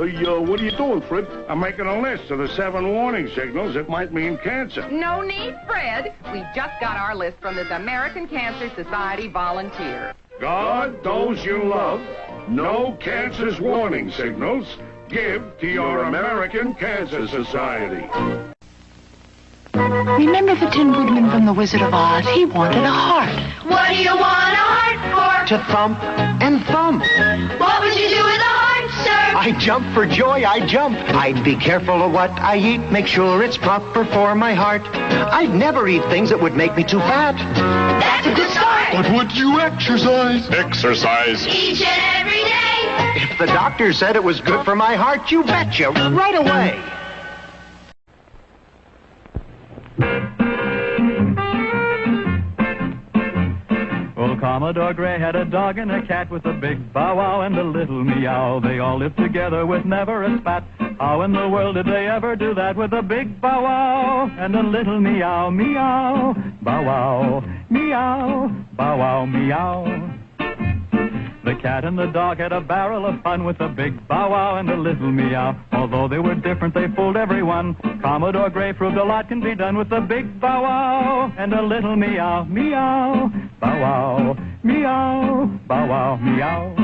What are you doing, Fred? I'm making a list of the 7 warning signals that might mean cancer. No need, Fred. We just got our list from this American Cancer Society volunteer. God those you love, no cancer's warning signals. Give to your American Cancer Society. Remember the Tin Woodman from The Wizard of Oz? He wanted a heart. What do you want a heart for? To thump and thump. What would you do with a heart, sir? I jump for joy, I jump. I'd be careful of what I eat, make sure it's proper for my heart. I'd never eat things that would make me too fat. That's a good start. But would you exercise? Exercise. Each and every day. If the doctor said it was good for my heart, you betcha, right away. Old Commodore Gray had a dog and a cat with a big bow wow and a little meow. They all lived together with never a spat. How in the world did they ever do that with a big bow wow and a little meow, meow, bow wow, meow, bow wow, meow. The cat and the dog had a barrel of fun with a big bow wow and a little meow. Although they were different, they fooled everyone. Commodore Gray proved a lot can be done with a big bow wow and a little meow, meow, bow wow, meow, bow wow, meow.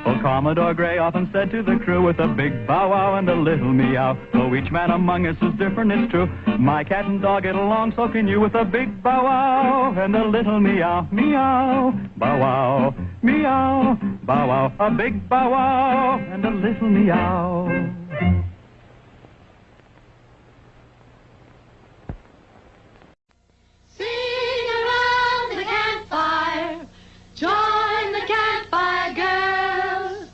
Well, Commodore Gray often said to the crew with a big bow wow and a little meow. Though each man among us is different, it's true. My cat and dog get along, so can you, with a big bow wow and a little meow, meow, bow wow, meow, bow wow, a big bow wow and a little meow. Sing around the campfire. Join the campfire girls.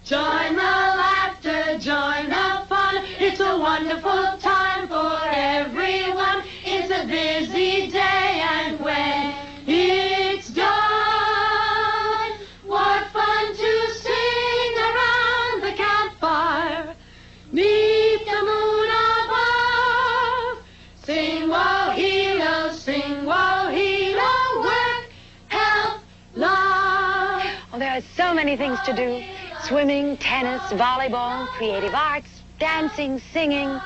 Join the laughter, join the fun. It's a wonderful time for everyone. It's a busy day, and when it's done, what fun to sing around the campfire. Neath the moon above. Sing Wahila, sing Wahila, work, help, love. Oh, there are so many things to do. Swimming, tennis, volleyball, creative arts, dancing, singing.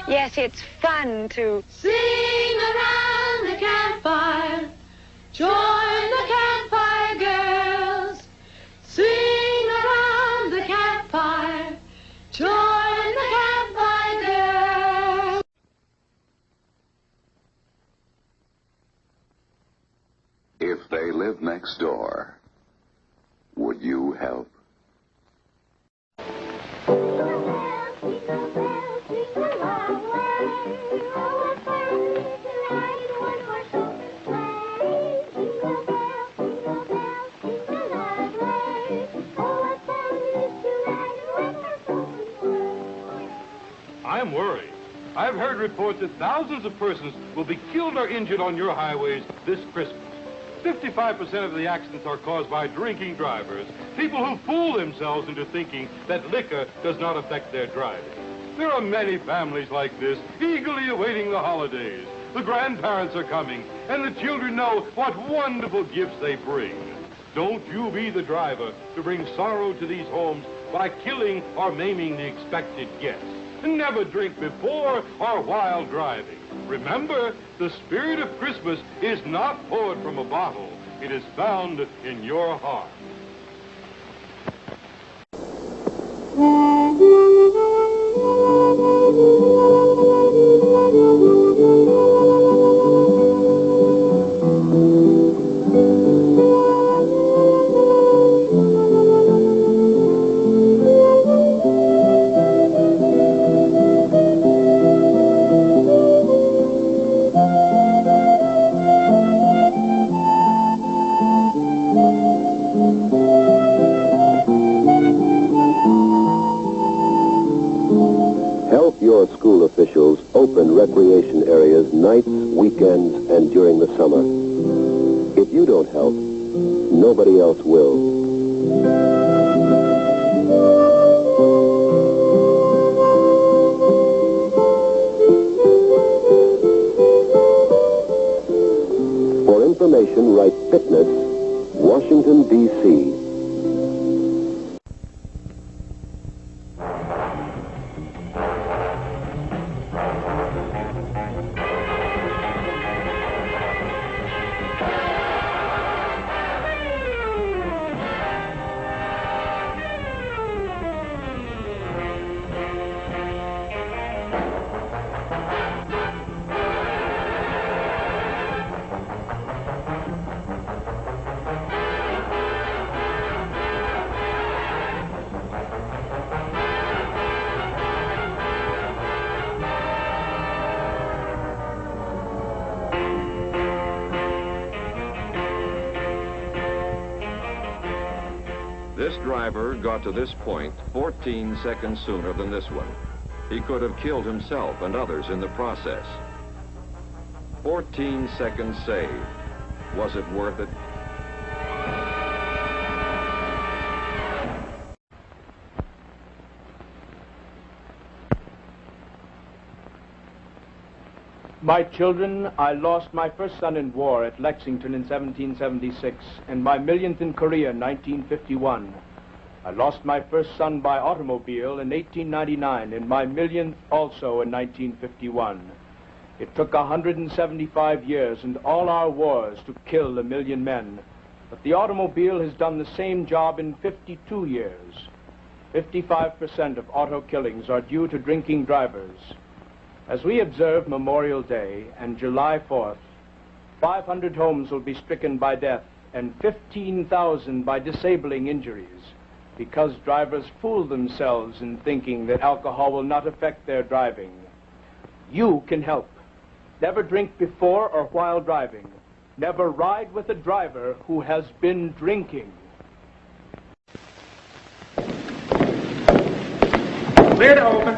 Yes, it's fun to Sing around the campfire. Join the campfire girls. Sing around the campfire. Join the campfire girls. If they live next door, would you help? I'm worried. I've heard reports that thousands of persons will be killed or injured on your highways this Christmas. 55% of the accidents are caused by drinking drivers, people who fool themselves into thinking that liquor does not affect their driving. There are many families like this, eagerly awaiting the holidays. The grandparents are coming, and the children know what wonderful gifts they bring. Don't you be the driver to bring sorrow to these homes by killing or maiming the expected guests. Never drink before or while driving. Remember, the spirit of Christmas is not poured from a bottle. It is found in your heart. Help your school officials open recreation areas nights, weekends, and during the summer. If you don't help, nobody else will. For information, write Fitness, Washington, D.C. This driver got to this point 14 seconds sooner than this one. He could have killed himself and others in the process. 14 seconds saved. Was it worth it? My children, I lost my first son in war at Lexington in 1776 and my millionth in Korea in 1951. I lost my first son by automobile in 1899 and my millionth also in 1951. It took 175 years and all our wars to kill 1 million men. But the automobile has done the same job in 52 years. 55% of auto killings are due to drinking drivers. As we observe Memorial Day and July 4th, 500 homes will be stricken by death and 15,000 by disabling injuries because drivers fool themselves in thinking that alcohol will not affect their driving. You can help. Never drink before or while driving. Never ride with a driver who has been drinking. Clear to open.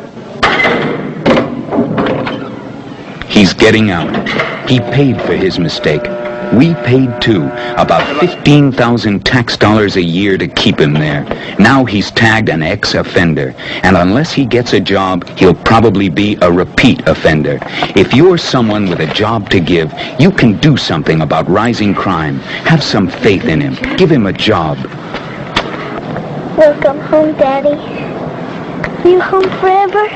He's getting out. He paid for his mistake. We paid too, about 15,000 tax dollars a year to keep him there. Now he's tagged an ex-offender, and unless he gets a job, he'll probably be a repeat offender. If you're someone with a job to give, you can do something about rising crime. Have some faith in him. Give him a job. Welcome home, Daddy. Are you home forever?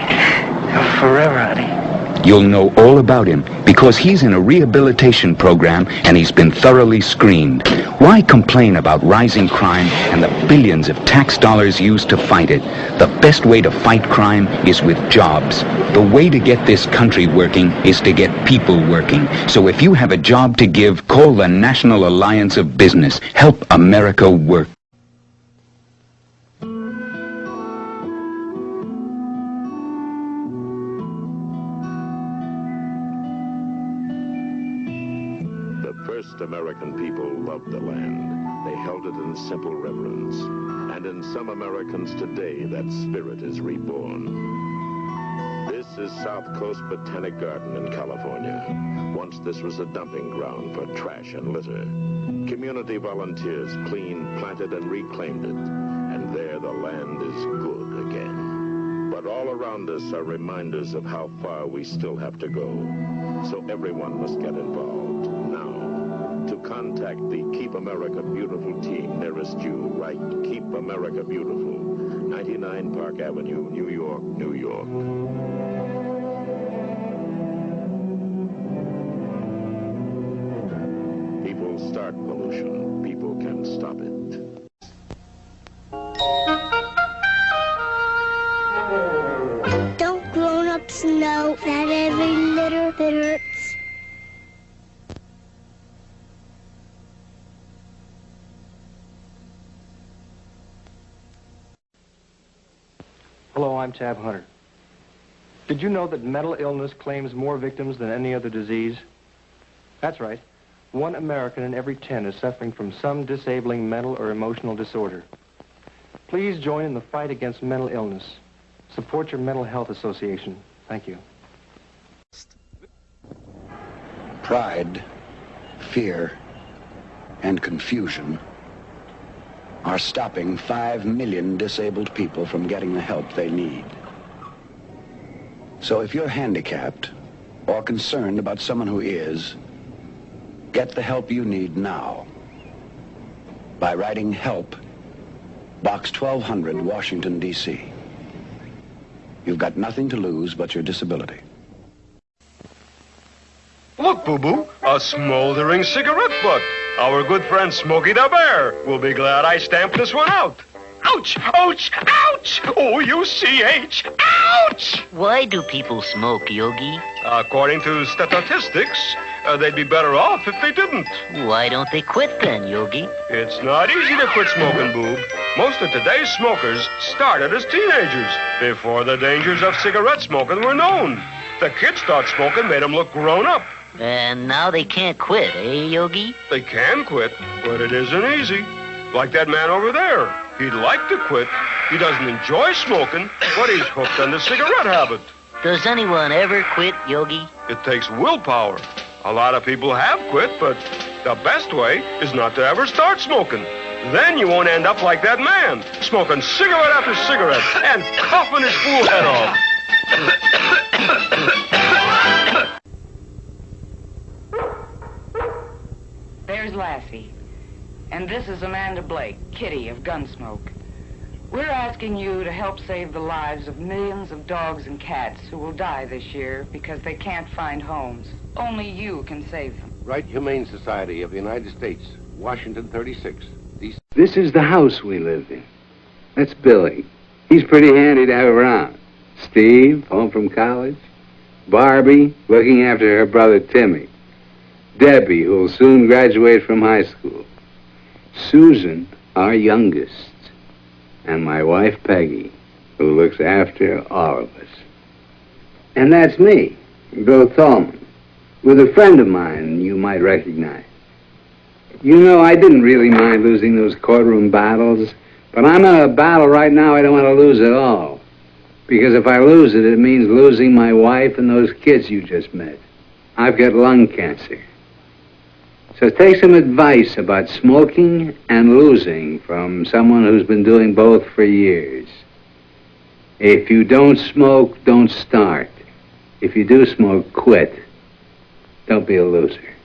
Forever, honey. You'll know all about him because he's in a rehabilitation program and he's been thoroughly screened. Why complain about rising crime and the billions of tax dollars used to fight it? The best way to fight crime is with jobs. The way to get this country working is to get people working. So if you have a job to give, call the National Alliance of Business. Help America work. American people loved the land. They held it in simple reverence. And in some Americans today, that spirit is reborn. This is South Coast Botanic Garden in California. Once this was a dumping ground for trash and litter. Community volunteers cleaned, planted, and reclaimed it. And there the land is good again. But all around us are reminders of how far we still have to go. So everyone must get involved now. To contact the Keep America Beautiful team nearest you, write Keep America Beautiful, 99 Park Avenue, New York, New York. People start pollution. People can stop it. Don't grown-ups know that every little bit hurts? Hello, I'm Tab Hunter. Did you know that mental illness claims more victims than any other disease? That's right. 1 American in every 10 is suffering from some disabling mental or emotional disorder. Please join in the fight against mental illness. Support your mental health association. Thank you. Pride, fear, and confusion are stopping 5 million disabled people from getting the help they need. So if you're handicapped or concerned about someone who is, get the help you need now by writing HELP, Box 1200, Washington, D.C. You've got nothing to lose but your disability. Look, Boo-Boo, a smoldering cigarette butt. Our good friend Smokey the Bear will be glad I stamped this one out. Ouch! Ouch! Ouch! O-U-C-H! Ouch! Why do people smoke, Yogi? According to statistics, they'd be better off if they didn't. Why don't they quit then, Yogi? It's not easy to quit smoking, Boob. Most of today's smokers started as teenagers, before the dangers of cigarette smoking were known. The kids thought smoking made them look grown up. And now they can't quit, eh, Yogi? They can quit, but it isn't easy. Like that man over there. He'd like to quit. He doesn't enjoy smoking, but he's hooked on the cigarette habit. Does anyone ever quit, Yogi? It takes willpower. A lot of people have quit, but the best way is not to ever start smoking. Then you won't end up like that man, smoking cigarette after cigarette and coughing his fool head off. There's Lassie. And this is Amanda Blake, Kitty of Gunsmoke. We're asking you to help save the lives of millions of dogs and cats who will die this year because they can't find homes. Only you can save them. Right Humane Society of the United States, Washington 36. This is the house we live in. That's Billy. He's pretty handy to have around. Steve, home from college. Barbie, looking after her brother Timmy. Debbie, who'll soon graduate from high school. Susan, our youngest. And my wife Peggy, who looks after all of us. And that's me, Bill Tallman, with a friend of mine you might recognize. You know, I didn't really mind losing those courtroom battles, but I'm in a battle right now I don't want to lose at all. Because if I lose it, it means losing my wife and those kids you just met. I've got lung cancer. So take some advice about smoking and losing from someone who's been doing both for years. If you don't smoke, don't start. If you do smoke, quit. Don't be a loser.